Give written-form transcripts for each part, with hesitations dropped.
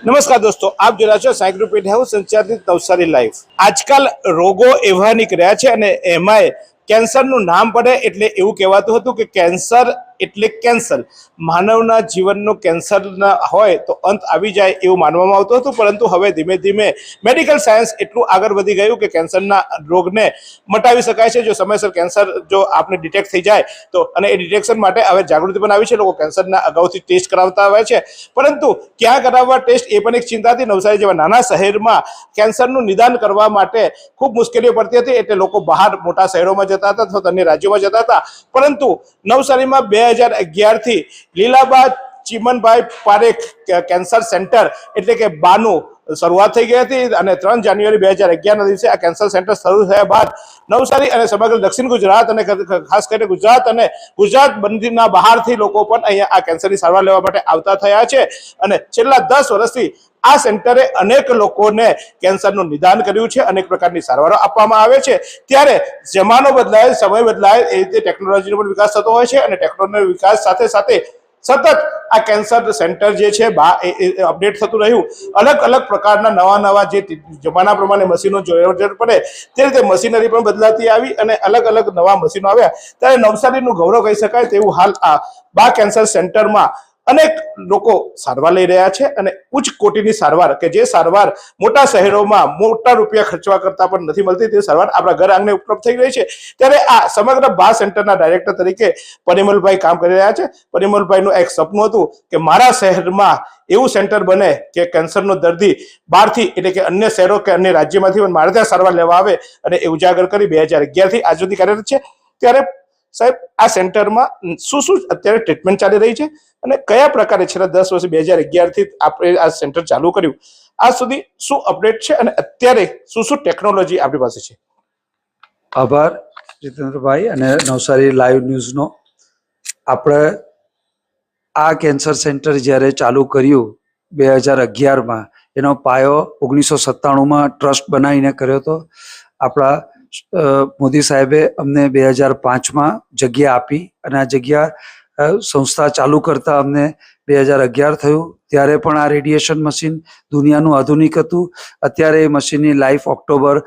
નમસ્કાર દોસ્તો, આપ જોઈ રહ્યા છો સાઈ ગ્રુપ મીડિયા હાઉસ સંચાલિત નવસારી લાઈવ। આજકાલ રોગો એવા નીકળી રહ્યા છે અને એમાંય કેન્સરનું નામ પડે એટલે એવું કહેવાતું હતું કે કેન્સર એટલે કેન્સર, માનવના જીવનનો કેન્સરના હોય તો અંત આવી જાય એવું માનવામાં આવતું હતું। પરંતુ હવે ધીમે ધીમે મેડિકલ સાયન્સ એટલું આગળ વધી ગયું કે કેન્સરના રોગને મટાવી શકાય છે જો સમયસર કેન્સર જો આપણે ડિટેક્ટ થઈ જાય તો। અને એ ડિટેક્શન માટે હવે જાગૃતિ પણ આવી છે, લોકો કેન્સરના અગાઉથી ટેસ્ટ કરાવતા હોય છે, પરંતુ ક્યાં કરાવવા ટેસ્ટ એ પણ એક ચિંતા હતી। નવસારી જેવા નાના શહેરમાં કેન્સરનું નિદાન કરવા માટે ખૂબ મુશ્કેલીઓ પડતી હતી, એટલે લોકો બહાર મોટા શહેરોમાં જતા હતા અથવા અન્ય રાજ્યોમાં જતા હતા। પરંતુ નવસારીમાં 2011થી લીલાબા ચીમનભાઈ પારેખ કેન્સર સેન્ટર એટલે કે બાનું શરૂઆત થઈ ગઈ હતી અને 3 જાન્યુઆરી 2011ના દિવસે આ કેન્સર સેન્ટર શરૂ થયા બાદ નવસારી અને સમગ્ર દક્ષિણ ગુજરાત અને ખાસ કરીને ગુજરાત અને ગુજરાત બંધના બહારથી લોકો પણ અહીંયા આ કેન્સરની સારવાર લેવા માટે આવતા થયા છે। અને છેલ્લા 10 વર્ષથી આ સેન્ટરે અનેક લોકોને કેન્સરનું નિદાન કર્યું છે, અનેક પ્રકારની સારવારો આપવામાં આવે છે। ત્યારે જમાનો બદલાય, સમય બદલાય, એ રીતે ટેકનોલોજીનો પણ વિકાસ થતો હોય છે અને ટેકનોલોજીના વિકાસ સાથે સાથે સતત આ કેન્સર સેન્ટર જે છે અપડેટ થતું રહ્યું। અલગ અલગ પ્રકારના નવા જે જમાના પ્રમાણે મશીનો જરૂર પડે તે રીતે મશીનરી પણ બદલાતી આવી અને અલગ અલગ નવા મશીનો આવ્યા। ત્યારે નવસારીનું ગૌરવ કહી શકાય તેવું હાલ આ બા કેન્સર સેન્ટરમાં અનેક લોકો સારવાર લઈ રહ્યા છે અને ઉચ્ચ કોટીની સારવાર કે જે સારવાર મોટા શહેરોમાં મોટા રૂપિયા ખર્ચવા કરતા પણ નથી મળતી, તે સારવાર આપણા ઘર આંગણે ઉપલબ્ધ થઈ રહી છે। ત્યારે આ સમગ્ર બા સેન્ટરના ડાયરેક્ટર તરીકે પરિમલભાઈ કામ કરી રહ્યા છે। પરિમલભાઈનું એક સપનું હતું કે મારા શહેરમાં એવું સેન્ટર બને કે કેન્સરનો દર્દી બહારથી એટલે કે અન્ય શહેરો કે અન્ય રાજ્યમાંથી પણ મારે ત્યાં સારવાર લેવા આવે અને એ ઉજાગર કરી 2011થી આજ સુધી કાર્યરત છે। ત્યારે સાહેબ, આ સેન્ટરમાં શું અત્યારે ટ્રીટમેન્ટ ચાલી રહી છે અને કયા પ્રકારે છેલ્લા 10 વર્ષ 2011થી આપણે આ સેન્ટર ચાલુ કર્યું આજ સુધી શું અપડેટ છે અને અત્યારે શું ટેકનોલોજી આપણી પાસે છે? આભાર જીતેન્દ્રભાઈ અને નવસારી લાઈવ ન્યૂઝનો। આપણે આ કેન્સર સેન્ટર જ્યારે ચાલુ કર્યું 2011માં, એનો પાયો 1997માં ટ્રસ્ટ બનાવીને કર્યો હતો। આપણા મોદી સાહેબે અમને 2005માં જગ્યા આપી અને આ જગ્યા સંસ્થા ચાલુ કરતા અમને 2011 થયું। ત્યારે પણ આ રેડિયેશન મશીન દુનિયાનું આધુનિક હતું। અત્યારે એ મશીનની લાઈફ ઓક્ટોબર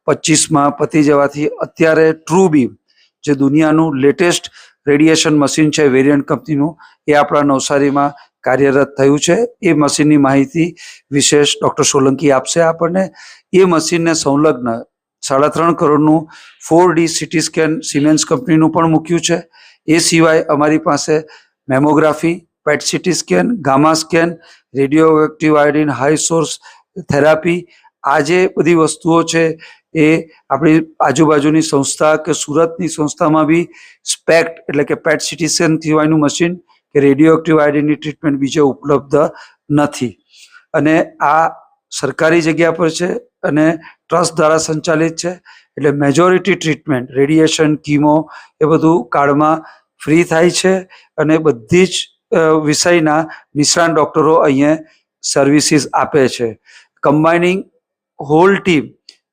25માં પતી જવાથી અત્યારે ટ્રુ બીમ જે દુનિયાનું લેટેસ્ટ રેડિયેશન મશીન છે વેરિયન્ટ કંપનીનું, એ આપણા નવસારીમાં કાર્યરત થયું છે। એ મશીનની માહિતી વિશેષ ડૉક્ટર સોલંકી આપશે આપણને। એ મશીનને સંલગ્ન 3.5 કરોડનું 4D સિટી સ્કેન સિમેન્સ કંપનીનું પણ મૂક્યું છે। એ સિવાય અમારી પાસે mammography, PET CT scan, gamma scan, radioactive iodine high source therapy, આ જે બધી વસ્તુઓ છે એ આપણી આજુબાજુની સંસ્થા કે સુરતની સંસ્થામાં બી સ્પેક્ટ એટલે કે પેટ સિટી સ્કેન સિવાયનું મશીન કે રેડિયો એક્ટિવ આયોડિનની ટ્રીટમેન્ટ બીજે ઉપલબ્ધ નથી। અને આ સરકારી જગ્યા પર છે અને ટ્રસ્ટ દ્વારા સંચાલિત છે, એટલે મેજોરિટી ટ્રીટમેન્ટ રેડિયેશન, કીમો એ બધું કાર્ડમાં ફ્રી થાય છે અને બધી જ વિષયના નિષ્ણાત ડૉક્ટરો અહીંયા સર્વિસીસ આપે છે। Combining whole team,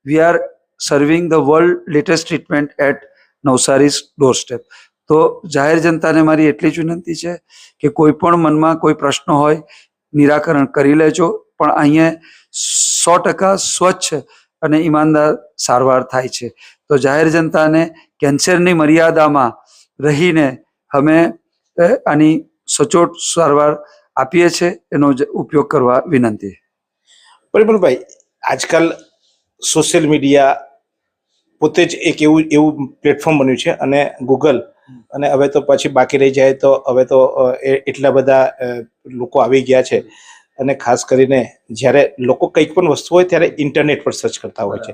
we are serving the world latest treatment at Navsari's doorstep. તો જાહેર જનતાને મારી એટલી જ વિનંતી છે કે કોઈ પણ મનમાં કોઈ પ્રશ્ન હોય નિરાકરણ કરી લેજો, પણ અહીંયા 100% સ્વચ્છ અને ઈમાનદાર સારવાર થાય છે। તો જાહેર જનતાને કેન્સરની મર્યાદામાં રહીને અમે આની સચોટ સારવાર આપીએ છીએ, એનો ઉપયોગ કરવા વિનંતી। પરિમલભાઈ, આજકાલ સોશિયલ મીડિયા પોતે જ એક એવું પ્લેટફોર્મ બન્યું છે અને ગૂગલ અને હવે તો પછી બાકી રહી જાય તો હવે તો એટલા બધા લોકો આવી ગયા છે અને ખાસ કરીને જ્યારે લોકો કંઈક પણ વસ્તુ હોય ત્યારે ઇન્ટરનેટ પર સર્ચ કરતા હોય છે,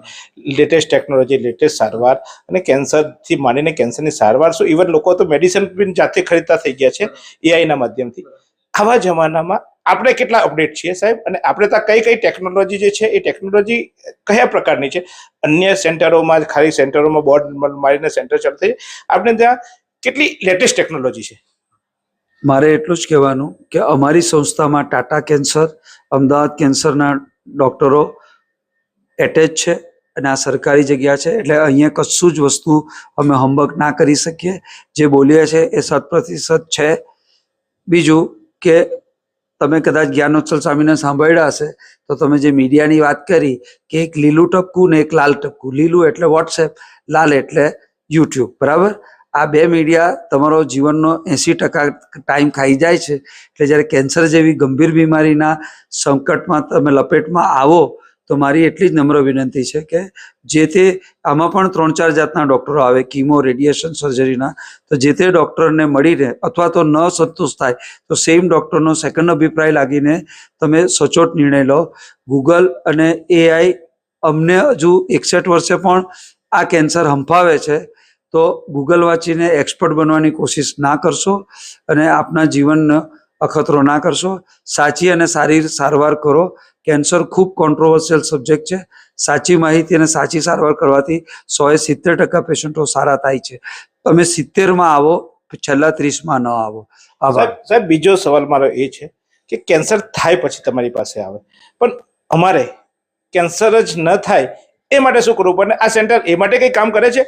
લેટેસ્ટ ટેકનોલોજી, લેટેસ્ટ સારવાર અને કેન્સરથી માંડીને કેન્સરની સારવાર શું ઇવન લોકો તો મેડિસિન પણ જાતે ખરીદતા થઈ ગયા છે એઆઈના માધ્યમથી। આવા જમાનામાં આપણે કેટલા અપડેટ છીએ સાહેબ, અને આપણે ત્યાં કઈ ટેકનોલોજી જે છે એ ટેકનોલોજી કયા પ્રકારની છે? અન્ય સેન્ટરોમાં ખાલી સેન્ટરોમાં બોર્ડ મારીને સેન્ટર ચાલશે, આપણે ત્યાં કેટલી લેટેસ્ટ ટેકનોલોજી છે? મારે એટલું જ કહેવાનું કે અમારી સંસ્થામાં ટાટા કેન્સર, અમદાવાદ કેન્સરના ડૉક્ટરો એટેચ છે અને આ સરકારી જગ્યા છે, એટલે અહીંયા કશું જ વસ્તુ અમે હંબક ના કરી શકીએ। જે બોલીએ છીએ એ 100% છે। બીજું કે તમે કદાચ જ્ઞાનોત્સવ સ્વામીને સાંભળ્યા હશે તો તમે જે મીડિયાની વાત કરી કે એક લીલું ટપકું ને એક લાલ ટપકું. લીલું એટલે વોટ્સએપ, લાલ એટલે યુટ્યુબ. બરાબર, આ બે મીડિયા તમારો જીવનનો 80% ટાઈમ ખાઈ જાય છે. એટલે જ્યારે કેન્સર જેવી ગંભીર બીમારીના સંકટમાં તમે લપેટમાં આવો તો મારી એટલી જ નમ્ર વિનંતી છે કે જે તે આમાં પણ 3-4 જાતના ડૉક્ટરો આવે, કીમો, રેડિયેશન, સર્જરીના, તો જે તે ડૉક્ટરને મળીને અથવા તો ન સંતુષ્ટ થાય તો સેમ ડૉક્ટરનો સેકન્ડ અભિપ્રાય લાગીને તમે સચોટ નિર્ણય લો. ગૂગલ અને AI અમને હજુ 61 વર્ષે પણ આ કેન્સર હંફાવે છે, તો ગૂગલ વાંચીને એક્સપર્ટ બનવાની કોશિશ ના કરશો અને આપના જીવનનો અખતરો ના કરશો. સાચી અને સારી સારવાર કરો. કેન્સર ખૂબ કોન્ટ્રોવર્સિયલ સબ્જેક્ટ છે. સાચી માહિતી અને સાચી સારવાર કરવાથી 170% પેશન્ટો સારા થાય છે. તમે 70માં આવો, છેલ્લા 30માં ન આવો. આભાર. સાહેબ બીજો સવાલ મારો એ છે કે કેન્સર થાય પછી તમારી પાસે આવે, પણ અમારે કેન્સર જ ન થાય એ માટે શું કરવું પડે? આ સેન્ટર એ માટે કંઈ કામ કરે છે?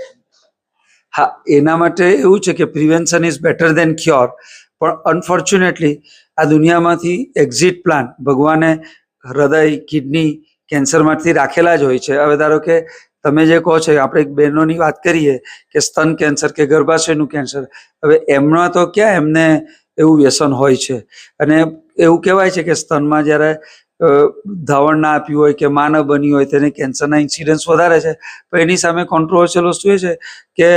હા, એના માટે એવું છે કે prevention is better than cure. પણ અનફોર્ચ્યુનેટલી આ દુનિયામાંથી એક્ઝિટ પ્લાન ભગવાને હૃદય, કિડની, કેન્સરમાંથી રાખેલા જ હોય છે. હવે ધારો કે તમે જે કહો છો, આપણે એક બહેનોની વાત કરીએ કે સ્તન કેન્સર કે ગર્ભાશયનું કેન્સર, હવે એમના તો ક્યાં એમને એવું વ્યસન હોય છે. અને એવું કહેવાય છે કે સ્તનમાં જ્યારે ધાવણ ના આપ્યું હોય કે માં ન બની હોય તેને કેન્સરના ઇન્સિડન્સ વધારે છે. પણ એની સામે કોન્ટ્રોવર્શિયલ વસ્તુ એ છે કે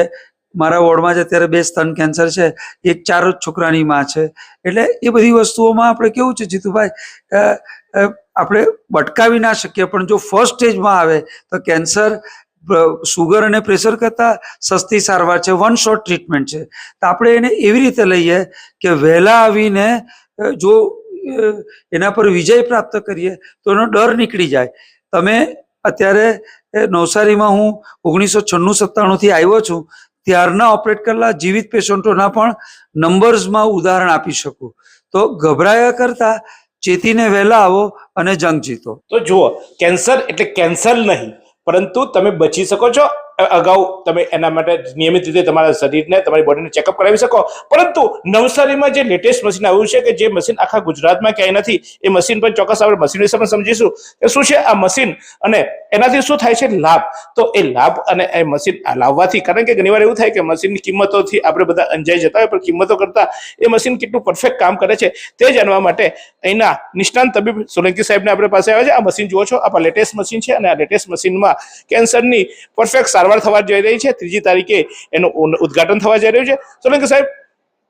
મારા વોર્ડમાં જ અત્યારે 2 સ્તન કેન્સર છે, એક 4 જ છોકરાની માં છે. એટલે એ બધી વસ્તુઓમાં આપણે કેવું છે જીતુભાઈ, આપણે અટકાવી ના શકીએ, પણ જો ફર્સ્ટ સ્ટેજમાં આવે તો કેન્સર સુગર અને પ્રેશર કરતાં સસ્તી સારવાર છે, વન શોટ ટ્રીટમેન્ટ છે. તો આપણે એને એવી રીતે લઈએ કે વહેલા આવીને જો એના પર વિજય પ્રાપ્ત કરીએ તો એનો ડર નીકળી જાય. તમે અત્યારે નવસારીમાં હું 1996-97થી આવ્યો છું, ત્યારના ઓપરેટ કરેલા જીવિત પેશન્ટોના પણ નંબર્સમાં ઉદાહરણ આપી શકું. તો ગભરાયા કરતા ચેતીને વહેલા આવો અને જંગ જીતો. તો જુઓ, કેન્સર એટલે કેન્સર નહીં, પરંતુ તમે બચી શકો છો. અગાઉ તમે એના માટે નિયમિત રીતે તમારા શરીરને, તમારી બોડીને ચેકઅપ કરાવી શકો. પરંતુ નવસારીમાં જે લેટેસ્ટ મશીન આવ્યું છે, કે જે મશીન આખા ગુજરાતમાં ક્યાંય નથી, એ મશીન પર ચોક્કસ આપણે મશીન વિશે પણ સમજીશું કે શું છે આ મશીન અને એનાથી શું થાય છે લાભ. તો એ લાભ અને એ મશીન લાવવાથી, કારણ કે ઘણીવાર એવું થાય કે મશીનની કિંમતોથી આપણે બધા અંજાઈ જતા હોય, પણ કિંમતો કરતાં એ મશીન કેટલું પરફેક્ટ કામ કરે છે તે જાણવા માટે અહીંના નિષ્ણાંત તબીબ સોલંકી સાહેબને આપણે પાસે આવ્યા છે. આ મશીન જુઓ છો, આ લેટેસ્ટ મશીન છે અને આ લેટેસ્ટ મશીનમાં કેન્સરની પરફેક્ટ સારવાર થવા જઈ रही है. 3 तारीखे एનું उद्घाटन થવા જઈ રહ્યું છે. सोलंकी साहब,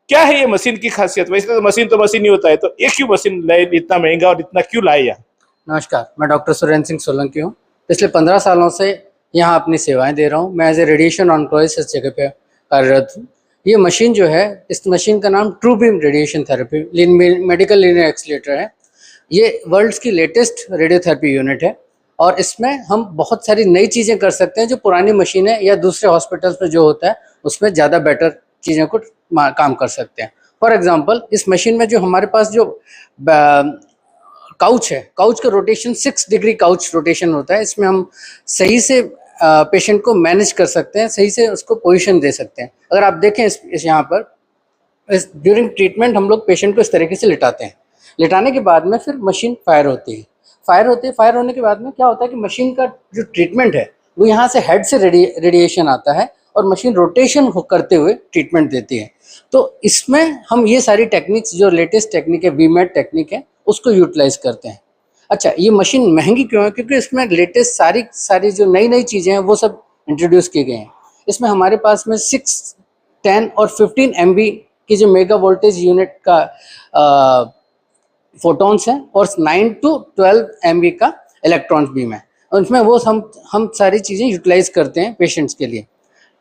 क्या है ये मशीन की खासियत? वैसे तो मशीन ही होता है, तो ये क्यों मशीन लाए, इतना महंगा और इतना क्यों लाए यहाँ? नमस्कार, मैं डॉक्टर सुरेंद्र सिंह सोलंकी हूँ। पिछले 15 सालों से यहाँ अपनी सेवाएं दे रहा हूँ। मैं एज ए रेडिएशन ऑन्कोलॉजिस्ट इस जगह पे कार्यरत हूँ। ये मशीन जो है, इस मशीन का नाम true beam radiation therapy medical linear accelerator है। ये वर्ल्ड की लेटेस्ट रेडियोथेरेपी यूनिट है और इसमें हम बहुत सारी नई चीज़ें कर सकते हैं जो पुरानी मशीनें या दूसरे हॉस्पिटल्स में जो होता है उसमें ज़्यादा बेटर चीज़ों को काम कर सकते हैं। फॉर एग्जांपल, इस मशीन में जो हमारे पास जो काउच है, काउच का रोटेशन 6 डिग्री काउच रोटेशन होता है। इसमें हम सही से पेशेंट को मैनेज कर सकते हैं, सही से उसको पोजीशन दे सकते हैं। अगर आप देखें इस यहाँ पर ड्यूरिंग ट्रीटमेंट हम लोग पेशेंट को इस तरीके से लिटाते हैं। लिटाने के बाद में फिर मशीन फायर होती है। फायर होने के बाद में क्या होता है कि मशीन का जो ट्रीटमेंट है वो यहाँ से हेड से रेडिएशन आता है और मशीन रोटेशन करते हुए ट्रीटमेंट देती है। तो इसमें हम ये सारी टेक्निक्स, जो लेटेस्ट टेक्निक है, वीमेट टेक्निक है, उसको यूटिलाइज करते हैं। अच्छा, ये मशीन महंगी क्यों है? क्योंकि इसमें लेटेस्ट सारी जो नई चीज़ें हैं वो सब इंट्रोड्यूस की गई हैं। इसमें हमारे पास में 6, 10 और 15 MB की जो मेगा वोल्टेज यूनिट का फोटॉन्स हैं और 9 to 12 MB का इलेक्ट्रॉन्स बीम है। उसमें वो हम सारी चीज़ें यूटिलाइज करते हैं पेशेंट्स के लिए।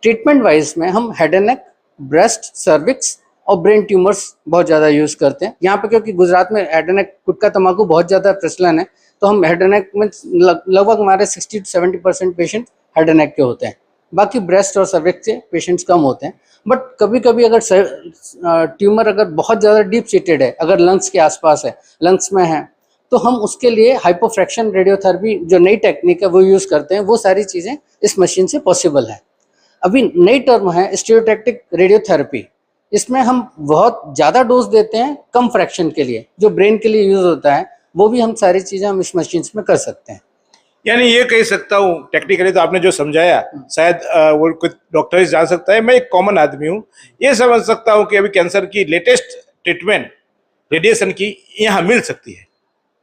ट्रीटमेंट वाइज में हम head and neck, breast, cervix और ब्रेन ट्यूमर्स बहुत ज़्यादा यूज़ करते हैं। यहाँ पे क्योंकि गुजरात में हेड एंड नेक, गुटखा तंबाकू बहुत ज़्यादा प्रचलन है, तो हम हेड एंड नेक में लगभग हमारे 60 to 70% patient head and neck के होते हैं। बाकी ब्रेस्ट और सर्विक्स के पेशेंट्स कम होते हैं। बट कभी कभी अगर ट्यूमर अगर बहुत ज़्यादा डीप सीटेड है, अगर लंग्स के आसपास है, लंग्स में है, तो हम उसके लिए हाइपोफ्रैक्शन रेडियोथेरेपी जो नई टेक्निक है वो यूज़ करते हैं। वो सारी चीज़ें इस मशीन से पॉसिबल है। अभी नई टर्म है स्टीरियोटैक्टिक रेडियोथेरेपी। इसमें हम बहुत ज़्यादा डोज देते हैं कम फ्रैक्शन के लिए, जो ब्रेन के लिए यूज़ होता है वो भी हम सारी चीज़ें हम इस मशीन्स में कर सकते हैं। यानी ये कह सकता हूँ टेक्निकली, तो आपने जो समझाया शायद वो कोई डॉक्टर ही जान सकता है, मैं एक कॉमन आदमी हूँ, ये समझ सकता हूँ कि अभी कैंसर की लेटेस्ट ट्रीटमेंट रेडिएशन की यहाँ मिल सकती है।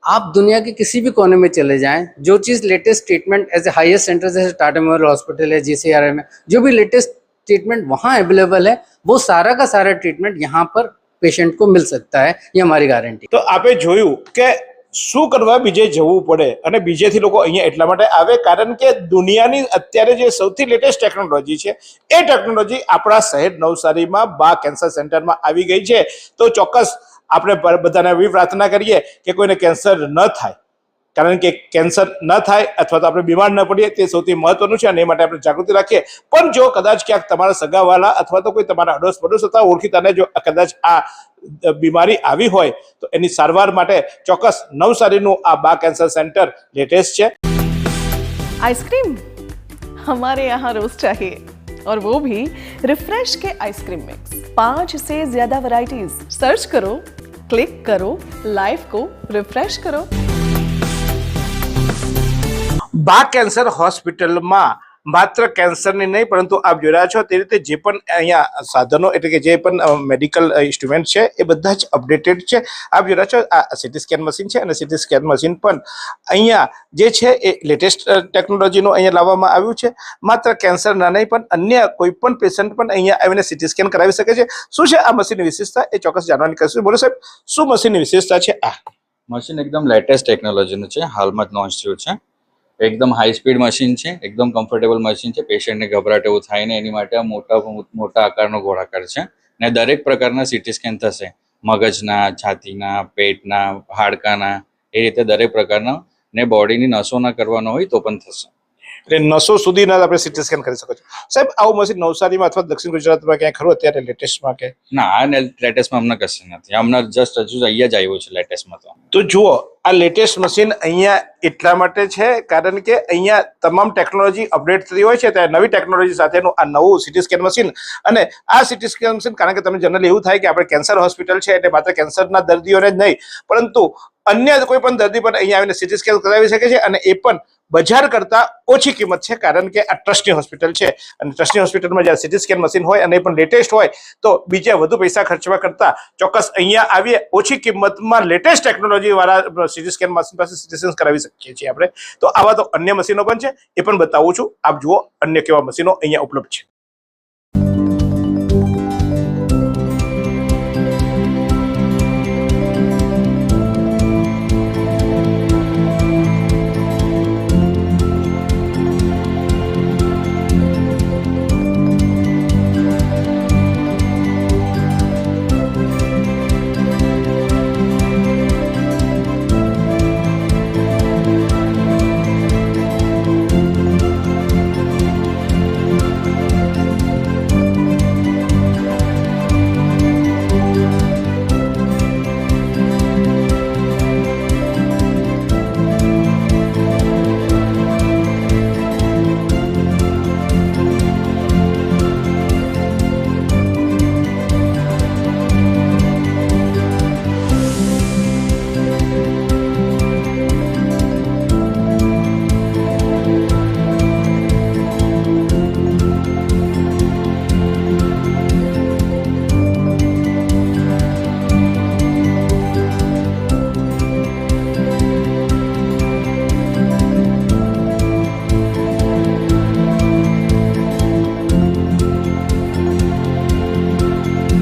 आप दुनिया के किसी भी कोने में चले जाएं, जो चीज़ latest treatment as a highest centre जैसे टाटा मेमोरियल हॉस्पिटल है, GCRM है, जो भी लेटेस्ट ट्रीटमेंट वहाँ अवेलेबल है, वो सारा का सारा ट्रीटमेंट यहाँ पर पेशेंट को मिल सकता है, ये हमारी गारंटी। તો આપે જોયું કે શું કરવા બીજે જવું પડે અને બીજેથી લોકો અહીંયા એટલા માટે આવે કારણ કે દુનિયાની અત્યારે જે સૌથી લેટેસ્ટ ટેકનોલોજી છે એ ટેકનોલોજી આપણા શહેર નવસારીમાં બા કેન્સર સેન્ટરમાં આવી ગઈ છે। તો ચોક્કસ આપણે બધાને એવી પ્રાર્થના કરીએ કે કોઈને કેન્સર ન થાય, કારણ કે કેન્સર ન થાય અથવા તો આપણે બીમાર ન પડીએ તે સૌથી મહત્વનું છે અને એ માટે આપણે જાગૃતિ રાખીએ। પણ જો કદાચ ક્યાંક તમારા સગાવાલા અથવા તો કોઈ તમારા અડોશ પડોશ અથવા ઓળખીતાને જો કદાચ આ બીમારી આવી હોય તો એની સારવાર માટે ચોક્કસ નવસારીનું આ બા કેન્સર સેન્ટર લેટેસ્ટ છે। आइसक्रीम हमारे यहाँ रोज चाहिए, और वो भी रिफ्रेश के आइसक्रीम मिक्स। 5 से ज्यादा वैरायटीज, सर्च करो, क्लिक करो, लाइफ को रिफ्रेश करो। બા કેન્સર હોસ્પિટલમાં માત્ર કેન્સરની નહીં પરંતુ આપ જોઈ રહ્યા છો તે રીતે જે પણ અહીંયા સાધનો એટલે કે જે પણ મેડિકલ ઇન્સ્ટ્રુમેન્ટ છે એ બધા જ અપડેટેડ છે। આપ જોઈ રહ્યા છો આ સિટી સ્કેન મશીન છે અને સિટી સ્કેન મશીન પણ અહીંયા જે છે એ લેટેસ્ટ ટેકનોલોજીનું અહીંયા લાવવામાં આવ્યું છે। માત્ર કેન્સરના નહીં પણ અન્ય કોઈ પણ પેશન્ટ પણ અહીંયા આવીને સિટી સ્કેન કરાવી શકે છે। શું છે આ મશીનની વિશેષતા એ ચોક્કસ જાણવાની કરીશું। બોલો સાહેબ, શું મશીનની વિશેષતા છે આ? મશીન એકદમ લેટેસ્ટ ટેકનોલોજીનું છે, હાલમાં જ લોન્ચ થયું છે। એકદમ હાઈ સ્પીડ મશીન છે, એકદમ કમ્ફર્ટેબલ મશીન છે, પેશન્ટને ગભરાટ એવું થાય ને એની માટે આ મોટા આકારનો ગોળાકાર છે ને દરેક પ્રકારના સીટી સ્કેન થશે, મગજના, છાતીના, પેટના, હાડકાના, એ રીતે દરેક પ્રકારના ને બોડીની નસોના કરવાનો હોય તો પણ થશે। એટલે નસો સુધીના આપણે સિટી સ્કેન કરી શકો છો। સાહેબ આવું મશીન નવસારીમાં અથવા દક્ષિણ ગુજરાતમાં ક્યાંય ખરું અત્યારે લેટેસ્ટમાં કે? ના, આ લેટેસ્ટમાં હમણાં કશે નથી, હમણાં જસ્ટ હજુ અહીંયા જ આવ્યું છે લેટેસ્ટમાં। તો જુઓ આ લેટેસ્ટ મશીન અહીંયા એટલા માટે છે કારણ કે અહીંયા તમામ ટેકનોલોજી અપડેટ થતી હોય છે, ત્યારે નવી ટેકનોલોજી સાથેનું આ નવું સિટી સ્કેન મશીન। અને આ સિટી સ્કેન મશીન, કારણ કે તમને જનરલી એવું થાય કે આપણે કેન્સર હોસ્પિટલ છે એટલે માત્ર કેન્સરના દર્દીઓને જ નહીં પરંતુ અન્ય કોઈ પણ દર્દી પણ અહીંયા આવીને સિટી સ્કેન કરાવી શકે છે અને એ પણ બજાર કરતા ઓછી કિંમત છે, કારણ કે આ ટ્રસ્ટની હોસ્પિટલ છે અને ટ્રસ્ટની હોસ્પિટલમાં જ્યારે સિટી સ્કેન મશીન હોય અને એ પણ લેટેસ્ટ હોય તો બીજા વધુ પૈસા ખર્ચવા કરતા ચોક્કસ અહીંયા આવીએ ઓછી કિંમતમાં લેટેસ્ટ ટેકનોલોજી વાળા સિટી સ્કેન મશીન પાસે સિટી સ્કેન કરાવી શકીએ છીએ આપણે। તો આવા તો અન્ય મશીનો પણ છે, એ પણ બતાવું છું। આપ જુઓ અન્ય કેવા મશીનો અહીંયા ઉપલબ્ધ છે।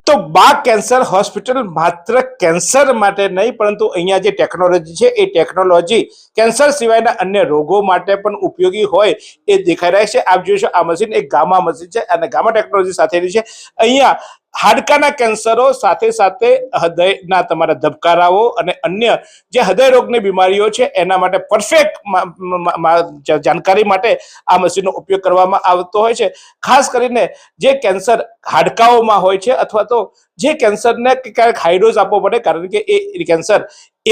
તો બા કેન્સર હોસ્પિટલ માત્ર કેન્સર માટે નહીં પરંતુ અહીંયા જે ટેકનોલોજી છે એ ટેકનોલોજી કેન્સર સિવાયના અન્ય રોગો માટે પણ ઉપયોગી હોય એ દેખાઈ રહ્યા છે। આપ જોશો આ મશીન એક ગામા મશીન છે અને ગામા ટેકનોલોજી સાથેની છે। અહીંયા હાડકાના કેન્સરો સાથે સાથે હૃદયના તમારા ધબકારાઓ અને અન્ય જે હૃદય રોગની બીમારીઓ છે એના માટે પરફેક્ટ જાણકારી માટે આ મશીનનો ઉપયોગ કરવામાં આવતો હોય છે। ખાસ કરીને જે કેન્સર હાડકાઓમાં હોય છે અથવા તો જે કેન્સરને ક્યારેક હાઈ ડોઝ આપવો પડે કારણ કે એ કેન્સર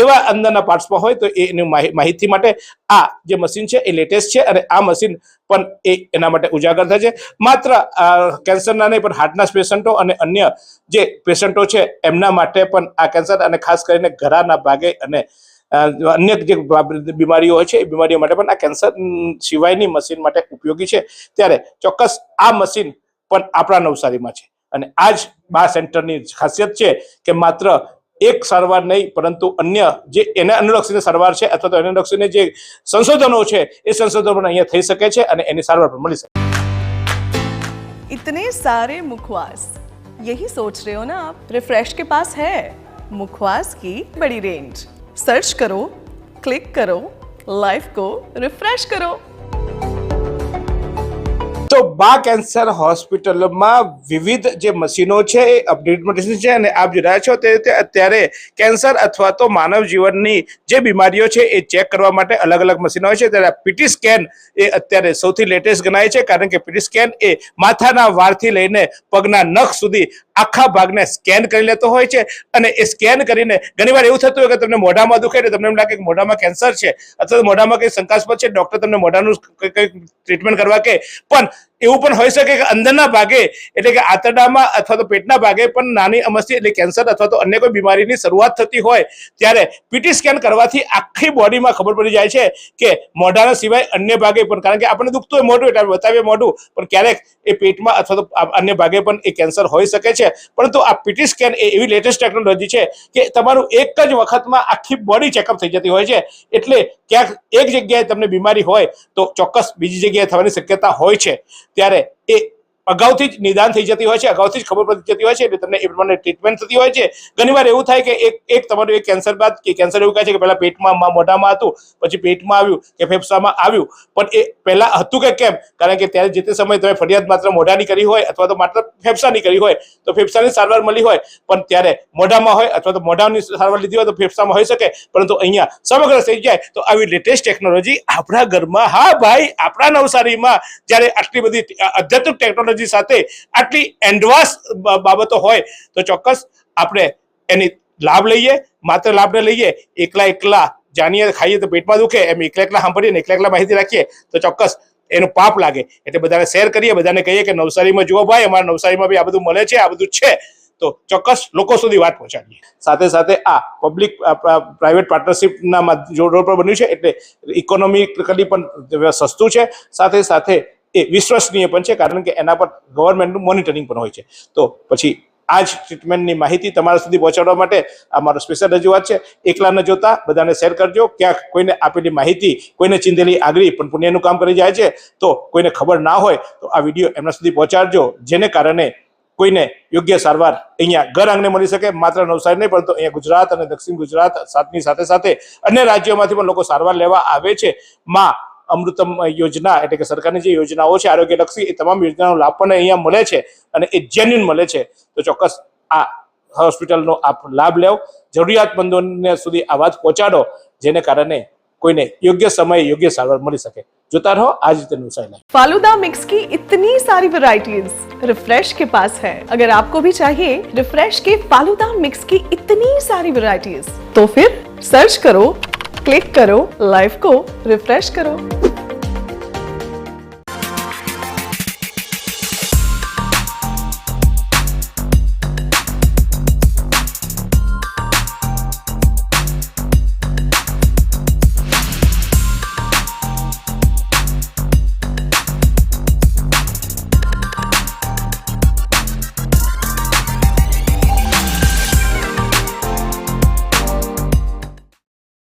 એવા અંદરના પાર્ટ્સમાં હોય તો એની માહિતી માટે આ જે મશીન છે એ લેટેસ્ટ છે અને આ મશીન પણ એના માટે ઉજાગર થાય છે. માત્ર કેન્સરના નહીં પણ હાર્ટના પેશન્ટો અને અન્ય જે પેશન્ટો છે એમના માટે પણ આ કેન્સર અને ખાસ કરીને ગળાના ભાગે અને અન્ય જે બીમારીઓ હોય છે એ બીમારીઓ માટે પણ આ કેન્સર સિવાયની મશીન માટે ઉપયોગી છે. ત્યારે ચોક્કસ આ મશીન પણ આપણા નવસારીમાં છે અને આ જ બા સેન્ટરની ખાસિયત છે કે માત્ર એક સારવાર નહીં પરંતુ અન્ય જે એના અનુલક્ષીને સારવાર છે અથવા તો એના અનુલક્ષીને જે સંશોધનો છે એ સંશોધનો પણ અહીંયા થઈ શકે છે અને એની સારવાર પણ મળી શકે. इतने सारे मुखवास, यही सोच रहे हो ना आप? रिफ्रेश के पास है मुखवास की बड़ी रेंज. सर्च करो, क्लिक करो, लाइफ को रिफ्रेश करो. તો બા કેન્સર હોસ્પિટલમાં વિવિધ જે મશીનો છે એ અપડેટ મશીન છે અને આપ જોઈ રહ્યા છો તે રીતે અત્યારે કેન્સર અથવા તો માનવ જીવનની જે બીમારીઓ છે એ ચેક કરવા માટે અલગ અલગ મશીનો હોય છે. ત્યારે પીટી સ્કેન એ અત્યારે સૌથી લેટેસ્ટ ગણાય છે કારણ કે પીટી સ્કેન એ માથાના વાળથી લઈને પગના નખ સુધી આખા ભાગને સ્કેન કરી લેતો હોય છે અને એ સ્કેન કરીને ઘણીવાર એવું થતું હોય કે તમને મોઢામાં દુખે એટલે તમને એમ લાગે કે મોઢામાં કેન્સર છે અથવા તો મોઢામાં કંઈ શંકાસ્પદ છે, ડોક્ટર તમને મોઢાનું કંઈક ટ્રીટમેન્ટ કરવા કે પણ એવું પણ હોઈ શકે કે અંદરના ભાગે એટલે કે આંતરડામાં અથવા તો પેટના ભાગે પણ નાની અમસ્તી એટલે કેન્સર અથવા તો અન્ય કોઈ બીમારીની શરૂઆત થતી હોય ત્યારે પીટી સ્કેન કરવાથી આખી બોડીમાં ખબર પડી જાય છે કે મોઢાના સિવાય અન્ય ભાગે પણ, કારણ કે આપણને દુખતું હોય મોઢું એટલે બતાવીએ મોઢું પણ ક્યારેક એ પેટમાં અથવા તો અન્ય ભાગે પણ એ કેન્સર હોઈ શકે છે. પરંતુ આ પીટી સ્કેન એ એવી લેટેસ્ટ ટેકનોલોજી છે કે તમારું એક જ વખતમાં આખી બોડી ચેકઅપ થઈ જતી હોય છે. એટલે ક્યાંક એક જગ્યાએ તમને બીમારી હોય તો ચોક્કસ બીજી જગ્યાએ થવાની શક્યતા હોય છે. ત્યારે એ અગાઉથી જ નિદાન થઈ જતી હોય છે, અગાઉથી જ ખબર પડી જતી હોય છે એટલે તમને એ પ્રમાણે ટ્રીટમેન્ટ થતી હોય છે. ઘણીવાર એવું થાય કે એક તમારું એક કેન્સર બાદ કે કેન્સર એવું કહે છે કે પહેલા પેટમાં મોઢામાં હતું, પછી પેટમાં આવ્યું કે ફેફસામાં આવ્યું, પણ એ પહેલા હતું કે કેમ? કારણ કે ત્યારે જે તે સમયે તમે ફરિયાદ માત્ર મોઢાની કરી હોય અથવા તો માત્ર ફેફસાની કરી હોય તો ફેફસાની સારવાર મળી હોય, પણ ત્યારે મોઢામાં હોય અથવા તો મોઢાની સારવાર લીધી હોય તો ફેફસામાં હોઈ શકે, પરંતુ અહીંયા સમગ્ર થઈ જાય. તો આવી લેટેસ્ટ ટેકનોલોજી આપણા ઘરમાં, હા ભાઈ આપણા નવસારીમાં જ્યારે આટલી બધી આધ્યાત્મિક ટેકનોલોજી સાથે આટલી એડવાન્સ બાબતો હોય તો ચોક્કસ આપણે એની લાભ લઈએ. માત્ર લાભ ન લઈએ, એકલા જાણીએ ખાઈએ તો પેટમાં દુખે એમ એકલા સાંભળીએ ને એકલા માહિતી રાખીએ તો ચોક્કસ એનું પાપ લાગે. એટલે બધાને શેર કરીએ, બધાને કહીએ કે નવસારીમાં જુઓ ભાઈ, અમારા નવસારીમાં બી આ બધું મળે છે, આ બધું છે, તો ચોક્કસ લોકો સુધી વાત પહોંચાડીએ. સાથે સાથે આ પબ્લિક પ્રાઇવેટ પાર્ટનરશિપના જોડ પર બન્યું છે એટલે ઇકોનોમિકલી પણ સસ્તું છે, સાથે સાથે એ વિશ્વસનીય પણ છે કારણ કે એના પર ગવર્મેન્ટનું મોનિટરિંગ પણ હોય છે. તો પછી આ જ ટ્રીટમેન્ટની માહિતી તમારા સુધી પહોંચાડવા માટે આ મારો સ્પેશિયલ રજૂઆત છે. એકલા ન જોતા બધાને શેર કરજો. ક્યાંક કોઈને આપેલી માહિતી કોઈને ચીંધેલી આગળી પણ પુણ્યનું કામ કરી જાય છે તો કોઈને ખબર ના હોય તો આ વિડીયો એમના સુધી પહોંચાડજો, જેને કારણે કોઈને યોગ્ય સારવાર અહીંયા ઘર આંગણે મળી શકે. માત્ર નવસારી નહીં પરંતુ અહીંયા ગુજરાત અને દક્ષિણ ગુજરાત સાથની સાથે અન્ય રાજ્યોમાંથી પણ લોકો સારવાર લેવા આવે છે. માં અમૃતમ યોજના એટલે કે સરકારની જે યોજનાઓ છે આરોગ્યલક્ષી, એ તમામ યોજનાનો લાભ પણ અહીંયા મળે છે અને એ જેન્યુઇન મળે છે. તો ચોક્કસ આ હોસ્પિટલનો આપ લાભ લેવો, જરૂરિયાતમંદોને સુધી આ વાત પહોંચાડો, જેને કારણે કોઈને યોગ્ય સમયે યોગ્ય સારવાર મળી શકે. જોતા રહો આજ રીતે નવસારી. फालूदा मिक्स की इतनी सारी वैरायटीज रिफ्रेश के पास है. अगर आपको भी चाहिए रिफ्रेश के फालूदा मिक्स की इतनी सारी वैरायटीज तो फिर सर्च करो, क्लिक करो, लाइफ को रिफ्रेश करो.